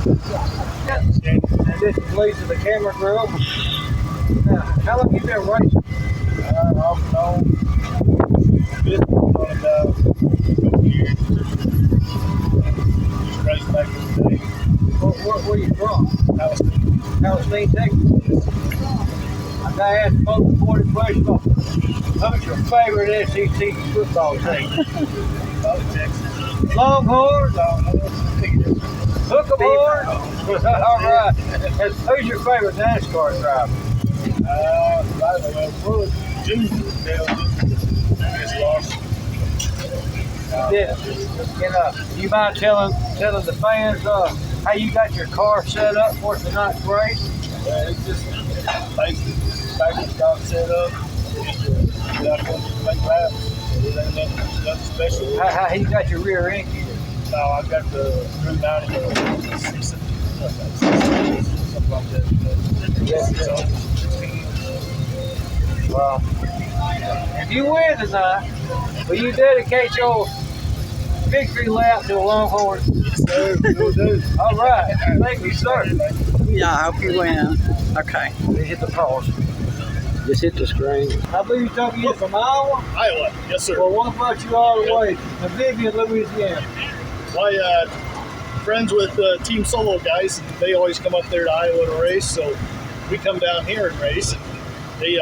And this place is the camera grill. Now, how long you been racing? I've known this one about 50 years. Just raced back in the day. Where you from? Palestine. Texas. I gotta ask folks 40 questions. Who's your favorite SEC football team? Texas. Longhorns? Hook'em Beaver. All right. And who's your favorite NASCAR driver? You mind telling the fans how you got your car set up for tonight's race? It's just basically got set up. Get out there and make laps. It ain't nothing special. How you got your rear end gear? No, I've got the 390 something like that. Well, if you win tonight, will you dedicate your victory lap to a Longhorn? Yes, sir. Will do. All right. Thank you, sir. Yeah, I hope you win. Okay. Hit the pause. Just hit the screen. I believe you told me you're from Iowa? Iowa. Yes, sir. Well, what brought you all the way to Vivian, Louisiana? My friends with Team Solo guys, they always come up there to Iowa to race, so we come down here and race. They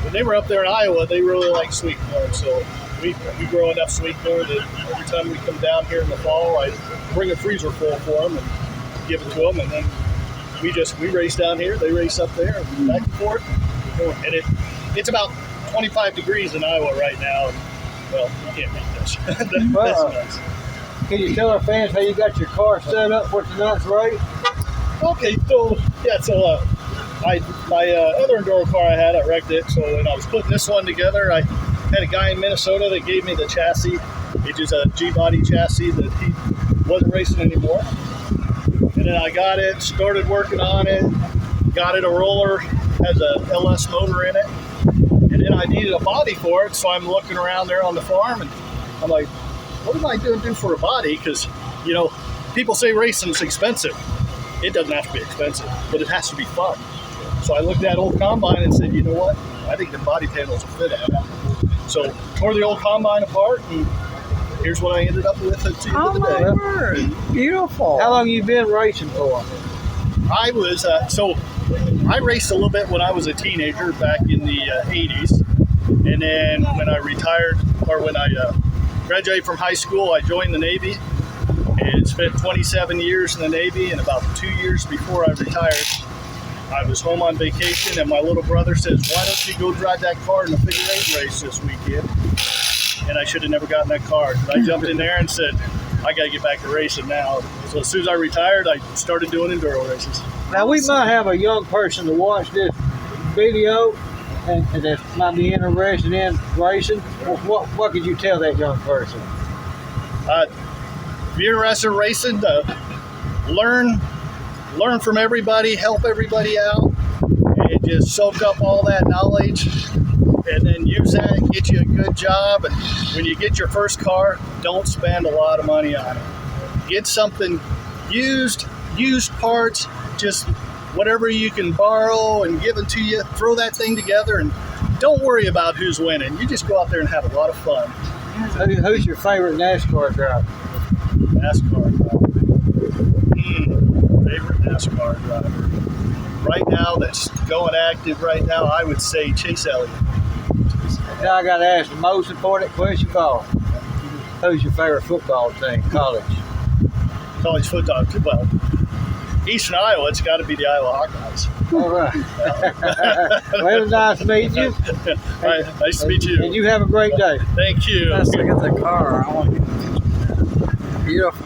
when they were up there in Iowa, they really like sweet corn, so we grow enough sweet corn that every time we come down here in the fall, I bring a freezer full for them and give it to them, and then we race down here, they race up there, and back and forth. And it's about 25 degrees in Iowa right now. And, well, you can't make this. That's nice. Can you tell our fans how you got your car set up for tonight's race? Okay, so my other enduro car I had, I wrecked it. So when I was putting this one together, I had a guy in Minnesota that gave me the chassis. It's just a G-body chassis that he wasn't racing anymore. And then I got it, started working on it, got it a roller, has a LS motor in it, and then I needed a body for it, so I'm looking around there on the farm, and I'm like, what am I going to do for a body? Because, people say racing's expensive. It doesn't have to be expensive, but it has to be fun. So I looked at old combine and said, you know what? I think the body panels will fit on it. So tore the old combine apart, and here's what I ended up with at the end of the day. Oh, my word. Beautiful. How long you been racing for? I was, I raced a little bit when I was a teenager back in the 80s. And then when I retired, or when I graduated from high school, I joined the Navy and spent 27 years in the Navy. And about 2 years before I retired, I was home on vacation, and my little brother says, why don't you go drive that car in the figure 8 race this weekend? And I should have never gotten that car. I jumped in there and said, I got to get back to racing now. So as soon as I retired, I started doing enduro races. Now, we might have a young person to watch this video and that might be interested in racing. What could you tell that young person? If you're interested in racing, learn from everybody, help everybody out, and just soak up all that knowledge, and then use that and get you a good job. And when you get your first car, don't spend a lot of money on it. Get something used parts, just whatever you can borrow and give it to you. Throw that thing together and don't worry about who's winning. You just go out there and have a lot of fun. Who's your favorite NASCAR driver? NASCAR driver. Favorite NASCAR driver. Right now, that's going active right now, I would say Chase Elliott. Now I got to ask the most important question of all. Who's your favorite football team, college? College football, well, Eastern Iowa, it's got to be the Iowa Hawkeyes. All right. Well, it was nice to meet you. All right, nice to meet you. And you have a great day. Thank you. Let's look at the car. I want to get beautiful.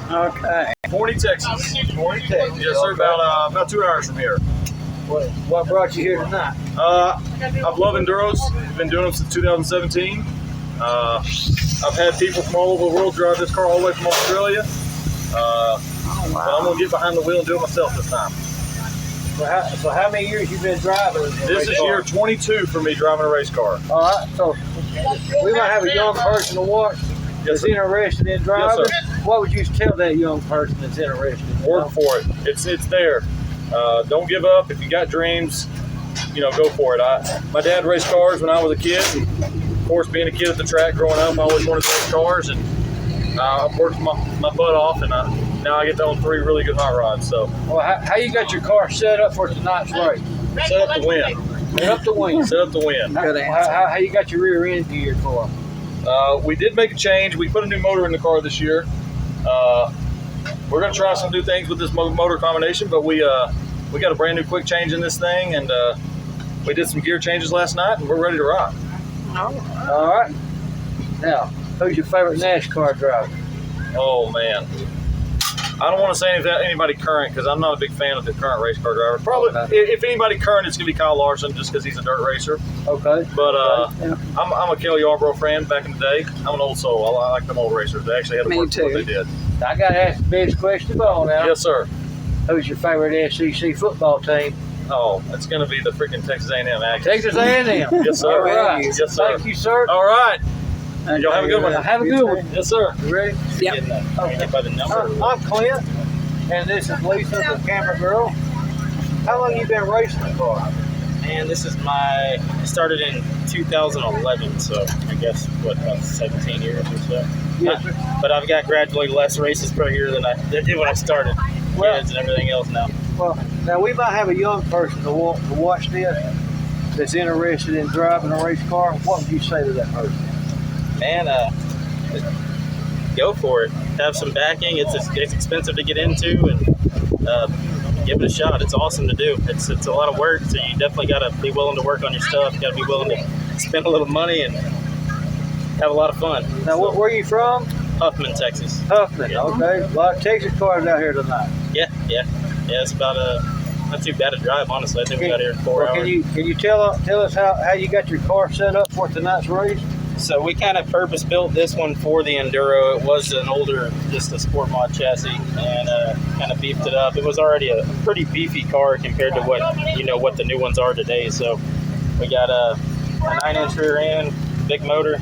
Okay. Forney, Texas. Morning, Texas. Yes, sir. About 2 hours from here. What brought you here tonight? I've loved enduros. Been doing them since 2017. I've had people from all over the world drive this car all the way from Australia. But I'm gonna get behind the wheel and do it myself this time. So how many years you been driving? This is year 22 for me driving a race car. All right. So we might have a young person to watch that's interested in driving. Yes, sir. what would you tell that young person that's interested? Work for it. It's there. Don't give up. If you got dreams, go for it. My dad raced cars when I was a kid. And of course, being a kid at the track growing up, I always wanted to race cars, and I've worked my butt off, and now I get to own 3 really good hot rods. So, Well, how you got your car set up for tonight's race? set up to win. Set up to win. Set up to win. Good answer. How you got your rear end to your car? We did make a change. We put a new motor in the car this year. We're going to try some new things with this motor combination, but we got a brand new quick change in this thing, and we did some gear changes last night, and we're ready to rock. All right. Now, who's your favorite NASCAR driver? Oh, man. I don't want to say anybody current because I'm not a big fan of the current race car driver. Probably, if anybody current, it's going to be Kyle Larson just because he's a dirt racer. Okay. But Yeah. I'm a Kelly Yarbrough fan back in the day. I'm an old soul. I like them old racers. They actually had to Me work for what too. they did. I got to ask the best question of all now. Yes, sir. Who's your favorite SEC football team? Oh, it's going to be the freaking Texas A&M Aggies. Texas A&M. Yes, sir. All right. Yes, sir. Thank you, sir. All right. Y'all have a good one. Have a good one. Yes, sir. You ready? Yep. Okay. By the number. I'm Clint, and this is Lisa, the camera girl. How long you been racing the car? Man, this is I started in 2011, so I guess, about 17 years or so. Yes, sir. But I've got gradually less races per year than I did when I started. Well- Kids and everything else now. Well, now we might have a young person to watch this that's interested in driving a race car. What would you say to that person? Man, go for it. Have some backing. It's expensive to get into, and give it a shot. It's awesome to do. It's a lot of work, so you definitely got to be willing to work on your stuff. You got to be willing to spend a little money and have a lot of fun. Now, where are you from? Huffman, Texas. Huffman. Yeah. Okay. A lot of Texas cars out here tonight. Yeah. It's about not too bad a drive, honestly. I think we got here in 4 Well, hours. can you tell us how you got your car set up for tonight's race? So we kind of purpose built this one for the Enduro. It was an older, just a sport mod chassis, and kind of beefed it up. It was already a pretty beefy car compared to what the new ones are today. So we got a 9-inch rear end, big motor,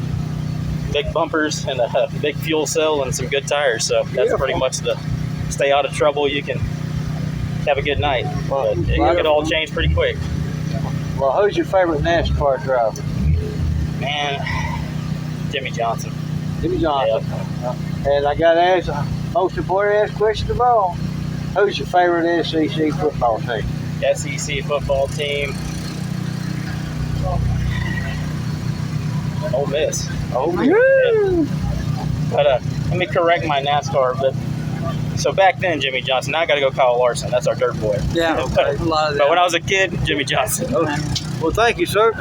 big bumpers, and a big fuel cell and some good tires. So that's pretty much the stay out of trouble. You can have a good night, but it could all change pretty quick. Well, who's your favorite NASCAR driver? Man, Jimmy Johnson. Jimmy Johnson. And I got to ask the most important question of all. Who's your favorite SEC football team? SEC football team. Ole Miss. Oh, But let me correct my NASCAR. But so back then, Jimmy Johnson. Now I got to go Kyle Larson. That's our dirt boy. Yeah, a lot of But when I that. was a kid, Jimmy Johnson. Well, thank you, sir.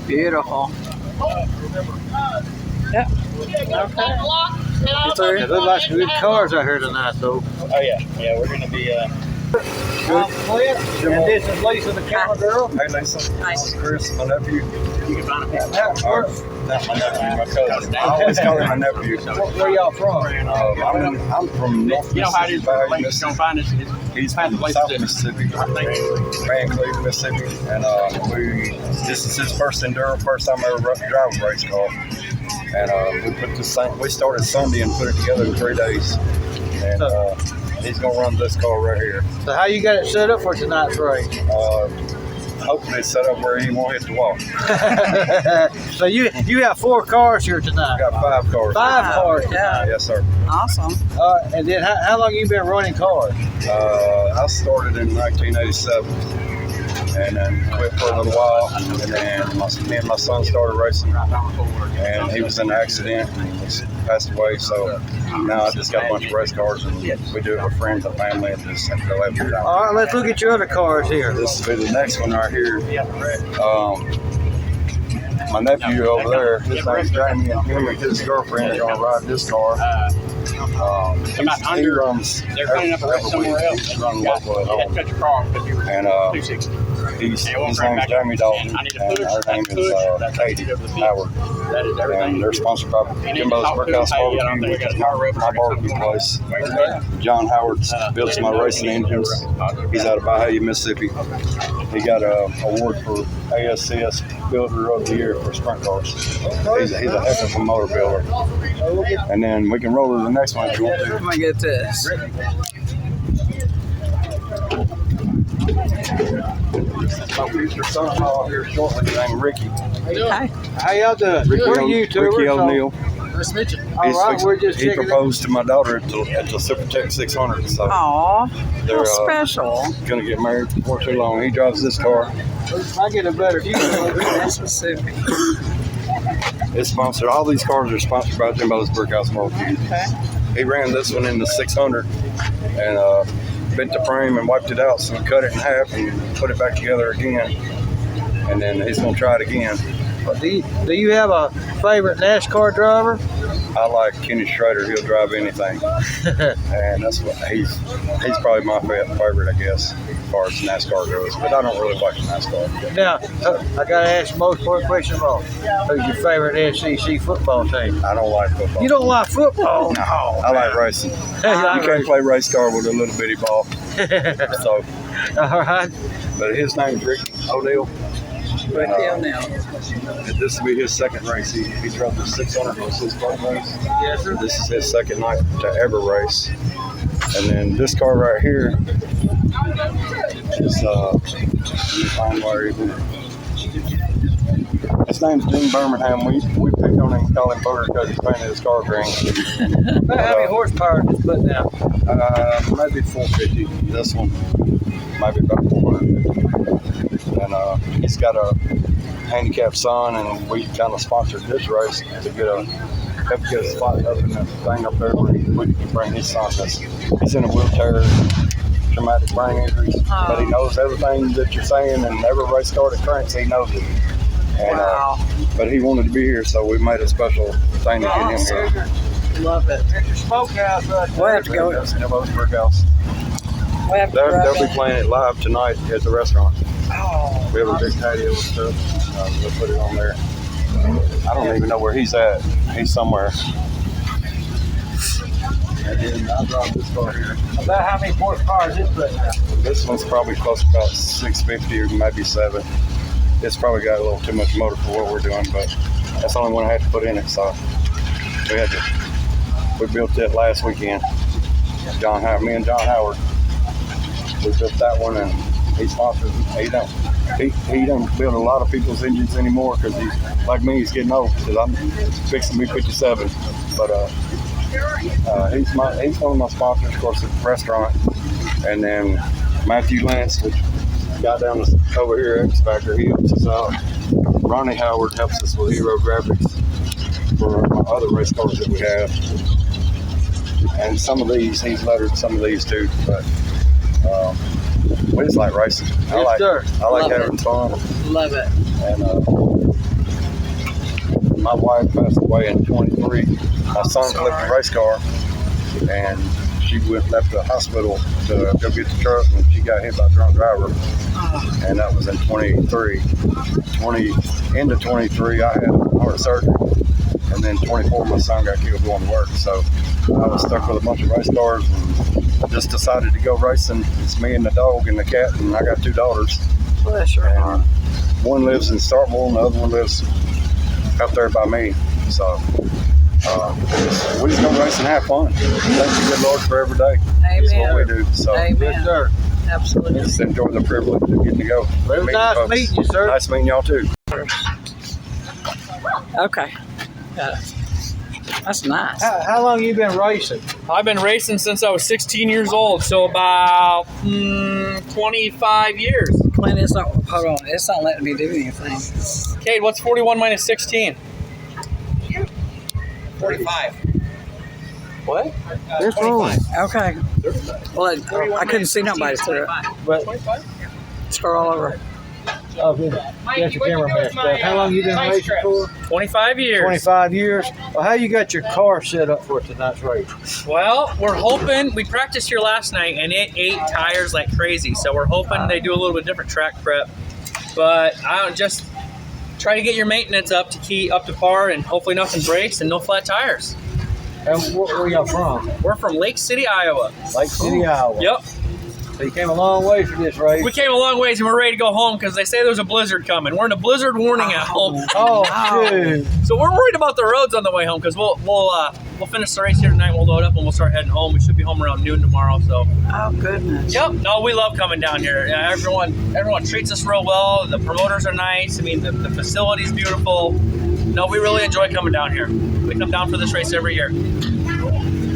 Beautiful. Yeah. There look like some good cars out here tonight, though. Oh yeah, we're gonna be. I'm Clint, and this is Lisa, the camera girl. Hey, Lisa. Nice. Chris, my nephew. Not Not my nephew, my cousin. I always call him my nephew. where y'all from? I'm from North Mississippi. find us. He's from South Mississippi, Van Cleave, Mississippi, and this is his first Enduro, first time ever driving a race car. And we started Sunday and put it together in 3 days. And he's gonna run this car right here. So how you got it set up for tonight's race? Hopefully it's set up where he won't hit the wall. So you have 4 cars here tonight. We got 5 cars. 5 cars Yeah. tonight. Yes, sir. Awesome. And then how long you been running cars? I started in 1987 and then quit for a little while. And then me and my son started racing, and he was in an accident and he passed away. So now I just got a bunch of race cars, and we do it with friends and family, and just have to go have a good time. All right, let's look at your other cars here. This will be the next one right here. My nephew over there, his name's Jamie, and him and his girlfriend are going to ride this car. He runs every week. He's running local at home. And His name's Jamie Dalton, and her name is Katie Howard. And they're sponsored by Jimbo's Brickhouse Barbecue, which is my barbecue place. John Howard builds my racing engines. He's out of Bahia, Mississippi. He got an award for ASCS Builder of the Year for sprint cars. He's a heck of a motor builder. And then we can roll to the next one if you want to. Let me get this. My future son-in-law here shortly named Ricky. Hi. How y'all doing? Ricky, We're YouTubers. Ricky O'Neill. Nice to meet you. All right, we're just He checking it. proposed to my daughter at the Supertech 600, so Aw, they're how special. gonna get married before too long. He drives this car. I get a better view. Mississippi. It's sponsored. All these cars are sponsored by Jimbo's Brickhouse Barbecue. Okay. He ran this one in the 600 and bent the frame and wiped it out, so he cut it in half and put it back together again. And then he's gonna try it again. Do you have a favorite NASCAR driver? I like Kenny Schrader. He'll drive anything, and that's what he's probably my favorite, I guess, as far as NASCAR goes. But I don't really watch NASCAR. Now, I gotta ask the most important question of all. Who's your favorite SEC football team? I don't like football. You don't like football? No, I like racing. Hey, You can't play race car with a little bitty ball. So, All right. but his name's Ricky O'Neill. Ricky O'Neill. This will be his second race. He drove the 600 was his first race. Yes, sir. This is his second night to ever race. And then this car right here is let me find where he went. His name's Dean Birmingham. We picked on him and call him Booger because he painted his car green. About how many horsepower is this putting out? Maybe 450. This one maybe about 450. And he's got a handicapped son, and we kind of sponsored this race to help get a spot up in the thing up there where we can bring his son. He's in a wheelchair, traumatic brain injuries, but he knows everything that you're saying, and every race car that cranks, he knows it. And, Wow. But he wanted to be here, so we made a special thing to get him here. Love it. There's your smokehouse right We'll have to go. That's Jimbo's Brickhouse. We'll have to grab They'll be that. playing it live tonight at the restaurant. Oh, We have a big patio and stuff. We'll put it on there. I don't even know where he's at. He's somewhere. And then I drive this car here. About how many horsepower is this putting out? This one's probably close to about 650 or maybe 7. It's probably got a little too much motor for what we're doing, but that's the only one I had to put in it. So we built it last weekend. Me and John Howard. We built that one, and he sponsors it. He don't build a lot of people's engines anymore because he's like me. He's getting old. Because I'm fixing to be 57. But he's one of my sponsors, of course, at the restaurant. And then Matthew Lance, which got down over here, X Factor, he helps us out. Ronnie Howard helps us with Hero Graphics for my other race cars that we have. And some of these, he's lettered some of these too. But we just like racing. I like Love having it. fun. love it. And my wife passed away in 23. My son flipped a race car, and she left the hospital to go get the truck, and she got hit by a drunk driver. And that was in 23. Into 23, I had heart surgery. And then 24, my son got killed going to work. So I was stuck with a bunch of race cars and just decided to go racing. It's me and the dog and the cat, and I got 2 daughters. Bless your heart. And one lives in Starkville, and the other one lives out there by me. So we just go race and have fun. Thank you, good Lord, for every day. It's what we Amen. do. So Amen. Yes, sir. Absolutely. just enjoy the privilege of getting to go. Well, it was Meet nice folks. meeting you, sir. Nice meeting y'all too. Okay. Got it. That's nice. How long you been racing? I've been racing since I was 16 years old, so about 25 years. Clint, it's not, hold on. It's not letting me do anything. Cade, what's 41 minus 16? 45. What? It's rolling. Okay. Well, I couldn't see nobody through it. But Scroll all over. got your camera messed up. How long you been racing for? 25 years. 25 years. Well, how you got your car set up for tonight's race? Well, we're hoping, we practiced here last night and it ate tires like crazy. So we're hoping they do a little bit different track prep but I don't just try to get your maintenance up to par, and hopefully nothing breaks and no flat tires. And where y'all from? We're from Lake City, Iowa. Lake City, Iowa. Yep. So you came a long way for this race. We came a long ways and we're ready to go home because they say there's a blizzard coming. We're in a blizzard warning at home. Oh, dude. So we're worried about the roads on the way home because we'll finish the race here tonight. We'll load up and we'll start heading home. We should be home around noon tomorrow. So. Oh, goodness. Yep. No, we love coming down here. Yeah, everyone treats us real well. The promoters are nice. I mean, the facility's beautiful. No, we really enjoy coming down here. We come down for this race every year.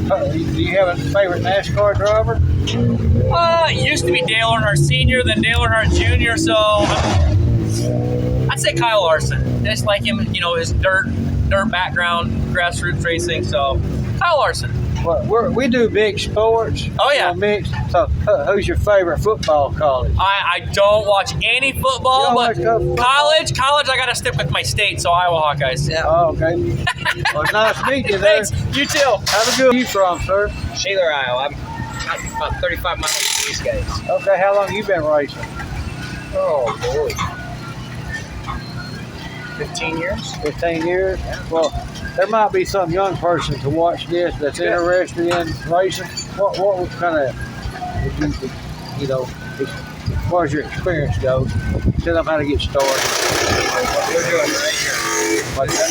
Do you have a favorite NASCAR driver? It used to be Dale Earnhardt Sr., then Dale Earnhardt Jr., so I'd say Kyle Larson. I just like him, his dirt background, grassroots racing, so Kyle Larson. Well, we do big sports. Oh, yeah. Mixed. So who's your favorite football college? I don't watch any football, but You don't watch college, I got to stick with my state, so Iowa Hawkeyes. Yeah. Oh, okay. Well, nice to meet you there. Thanks. You too. Have a good. Where you from, sir? Shaler, Iowa. I'm about 35 miles from these guys. Okay, how long you been racing? Oh, boy. 15 years? 15 years? Well, there might be some young person to watch this that's interested in racing. What kind of, as far as your experience goes, tell them how to get started. What we're doing right here.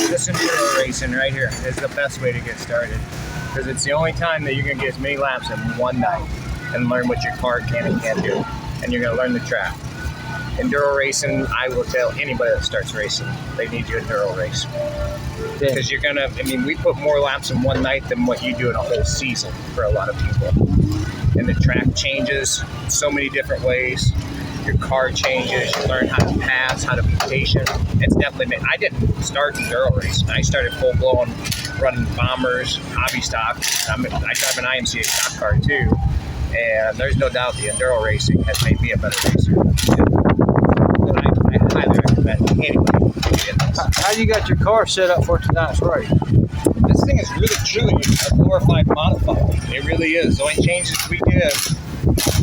This enduro racing right here is the best way to get started. Because it's the only time that you're going to get as many laps in one night and learn what your car can and can't do. And you're going to learn the track. Enduro racing, I will tell anybody that starts racing, they need to enduro race. Because you're going to, we put more laps in one night than what you do in a whole season for a lot of people. And the track changes so many different ways. Your car changes, you learn how to pass, how to be patient. It's definitely, I didn't start enduro racing. I started full-blown running bombers, hobby stock. I drive an IMCA stock car too. And there's no doubt the enduro racing has made me a better racer. I highly recommend anybody to get in this. How you got your car set up for tonight's race? This thing is really truly a glorified modified. It really is. The only changes we did,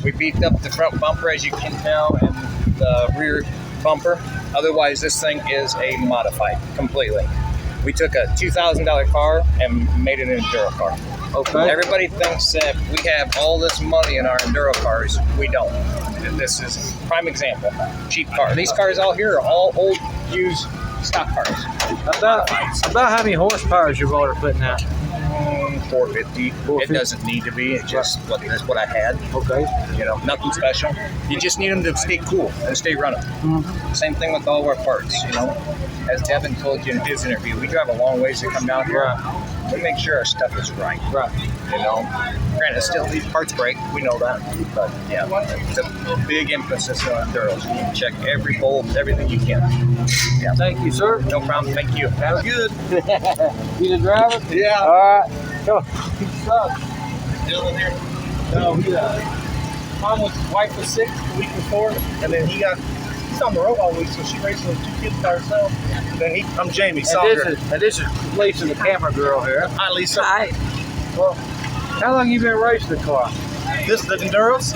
we beefed up the front bumper, as you can tell, and the rear bumper. Otherwise, this thing is a modified completely. We took a $2,000 car and made it an enduro car. Okay. Everybody thinks that we have all this money in our enduro cars. We don't. This is a prime example. Cheap car. These cars out here are all old, used stock cars. About how many horsepower is your motor putting out? 450. It doesn't need to be. It's just that's what I had. Okay. Nothing special. You just need them to stay cool and stay running. Mm-hmm. Same thing with all of our parts. As Devin told you in his interview, we drive a long ways to come down here. Right. We make sure our stuff is right. Right. Granted, still these parts break. We know that, but yeah, it's a big emphasis on enduros. You need to check every bolt, everything you can. Yeah. Thank you, sir. No problem. Thank you. Have good. Good. You the driver? Yeah. All right. Come on. Dylan here. No, Mom was wife was sick the week before, and then he's on the road all week, so she races with 2 kids by herself. And then I'm Jamie. And this is Lisa, the camera girl here. Hi, Lisa. Hi. Well, how long you been racing the car? This is the enduros.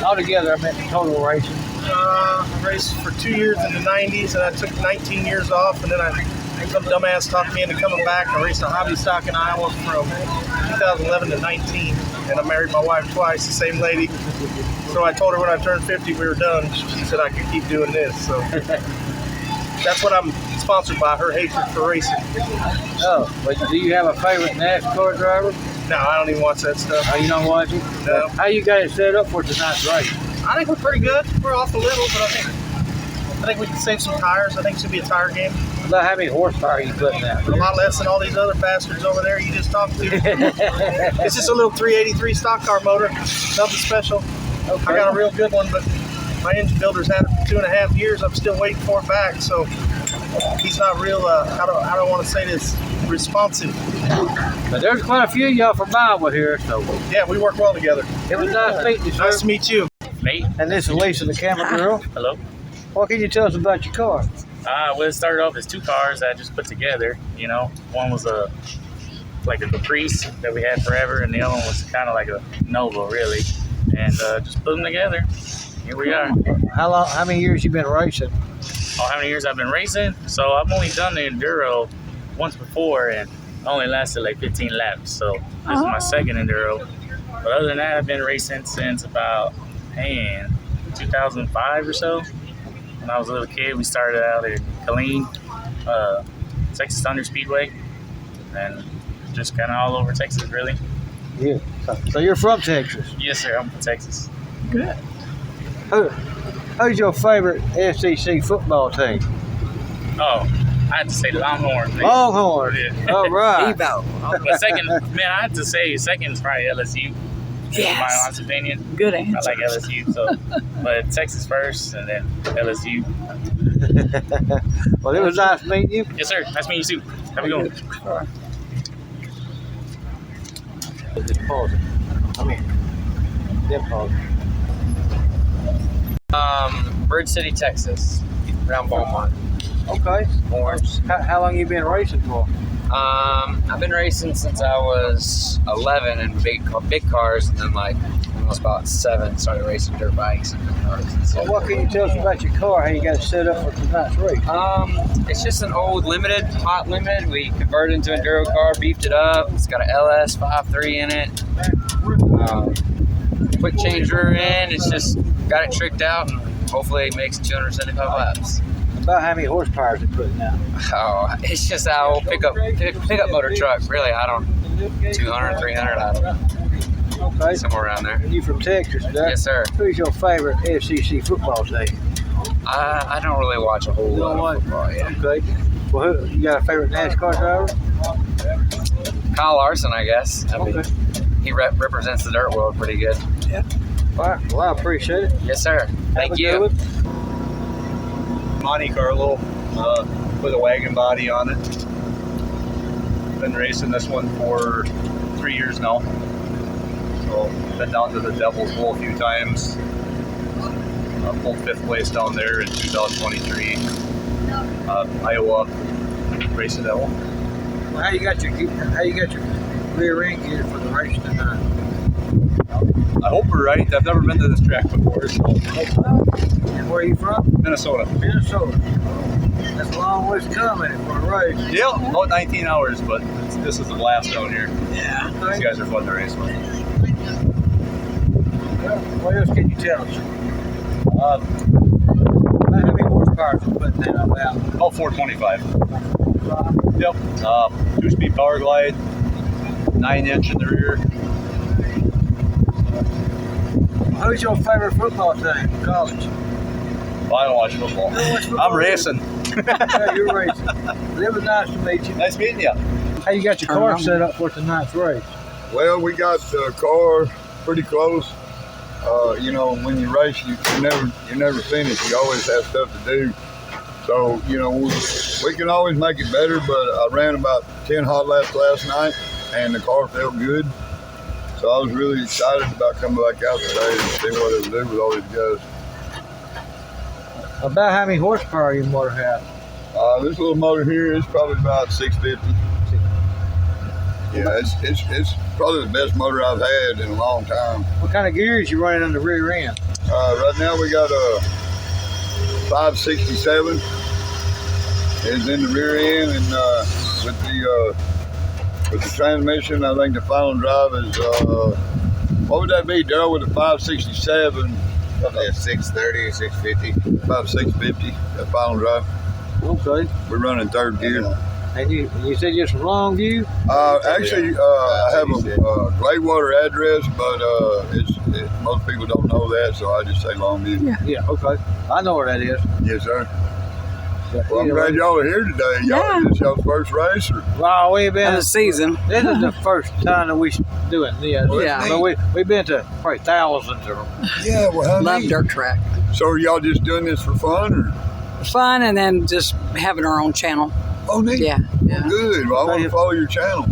Altogether, I meant total racing. I raced for 2 years in the 90s, and I took 19 years off, and then some dumbass talked me into coming back. I raced a hobby stock in Iowa from 2011 to 19, and I married my wife twice, the same lady. So I told her when I turned 50 we were done. She said I could keep doing this. So that's what I'm sponsored by, her hatred for racing. Oh, but do you have a favorite NASCAR driver? No, I don't even watch that stuff. Oh, you don't watch it? No. How you got it set up for tonight's race? I think we're pretty good. We're off a little, but I think we can save some tires. I think it's going to be a tire game. About how many horsepower you putting out? A lot less than all these other bastards over there you just talked to. It's just a little 383 stock car motor. Nothing special. Okay. I got a real good one, but my engine builder's had it for 2.5 years. I'm still waiting for it back, so he's not real, how do I want to say this, responsive. But there's quite a few of y'all from Iowa here, so Yeah, we work well together. it was nice meeting you, sir. Nice to meet you. Nate, And this is Lisa, the camera girl. hello. What can you tell us about your car? Well, it started off as 2 cars that I just put together. One was a Caprice that we had forever, and the other one was kind of like a Nova, really. And just put them together. here we are. How many years you been racing? Oh, how many years I've been racing? So I've only done the enduro once before, and only lasted like 15 laps. So this is my second enduro. But other than that, I've been racing since about 2005 or so. When I was a little kid, we started out at Killeen, Texas Thunder Speedway, and just kind of all over Texas, really. Yeah. So you're from Texas. Yes, sir. I'm from Texas. Good. Who's your favorite SEC football team? Oh, I had to say Longhorns. man. Longhorns. Yeah. All right. Evo. But second, man, I have to say second is probably LSU. Yes. My honest opinion. Good I answer. like LSU, so but Texas first and then LSU. Well, it was nice meeting you. Yes, sir. Nice meeting you too. Have a good one. Just pause it. Pause it. Bridge City, Texas, around Beaumont. Okay. Orange. How long you been racing for? I've been racing since I was 11 in big cars, and then like when I was about 7, started racing dirt bikes and cars. So what can you tell us about your car? How you got it set up for tonight's race? It's just an old limited, hot limited. We converted into an enduro car, beefed it up. It's got an LS 5.3 in it. Quick change rear end. It's just got it tricked out, and hopefully it makes 275 laps. About how many horsepower is it putting out? Oh, it's just our old pickup motor truck. Really, I don't 200, 300. I don't know, Okay. somewhere around there. You from Texas, right? Yes, sir. Who's your favorite SEC football team? I don't really watch a whole You don't lot of watch? football. Yeah. Okay. Well, you got a favorite NASCAR driver? Kyle Larson, I guess. I mean, Okay. he represents the dirt world pretty good. All right. Well, I appreciate it. Yes, sir. Thank Have a you. good one. Monte Carlo with a wagon body on it. Been racing this one for 3 years now. So been down to the Devil's Bowl a few times. Pulled 5th place down there in 2023. Iowa racing that one. Well, how you got your rear end gear for the race tonight? I hope we're right. I've never been to this track before. So And where are you from? Minnesota. Minnesota. That's a long ways coming for a race. Yeah, about 19 hours, but this is a blast down here. Yeah. These guys are fun to race with. What else can you tell us? Uh, About how many horsepower is it putting that about? About 425. Yep. 2-speed power glide, 9-inch in the rear. Who's your favorite football team in college? Well, I don't watch football. You don't watch football? I'm racing. Yeah, you're racing. It was nice to meet you. Nice meeting you. How you got your car set up for tonight's race? Well, we got the car pretty close. You know, when you race, you never finish. You always have stuff to do. So, you know, we can always make it better, but I ran about 10 hot laps last night, and the car felt good. So I was really excited about coming back out today and see what it would do with all these guys. About how many horsepower your motor has? This little motor here is probably about 650. Yeah, it's probably the best motor I've had in a long time. What kind of gears you running on the rear end? Right now we got a 567 is in the rear end, and with the transmission, I think the final drive is what would that be, Daryl, with the 567? Probably a 630 or 650. About 650, the final drive. Okay. We're running 3rd gear. And you said you're from Longview? Actually, I have a Graywater address, but most people don't know that, so I just say Longview. Yeah, okay. I know where that is. Yes, sir. Well, I'm glad y'all are here today. Is this y'all's first race? Or? Well, we've been Of the season. This is the first time that we're doing this. Yeah. But we've been to probably thousands of them. Yeah, well, how Love neat. dirt track. So are y'all just doing this for fun? Or? Fun, and then just having our own channel. Oh, neat. Yeah. Good. Well, I want to follow your channel.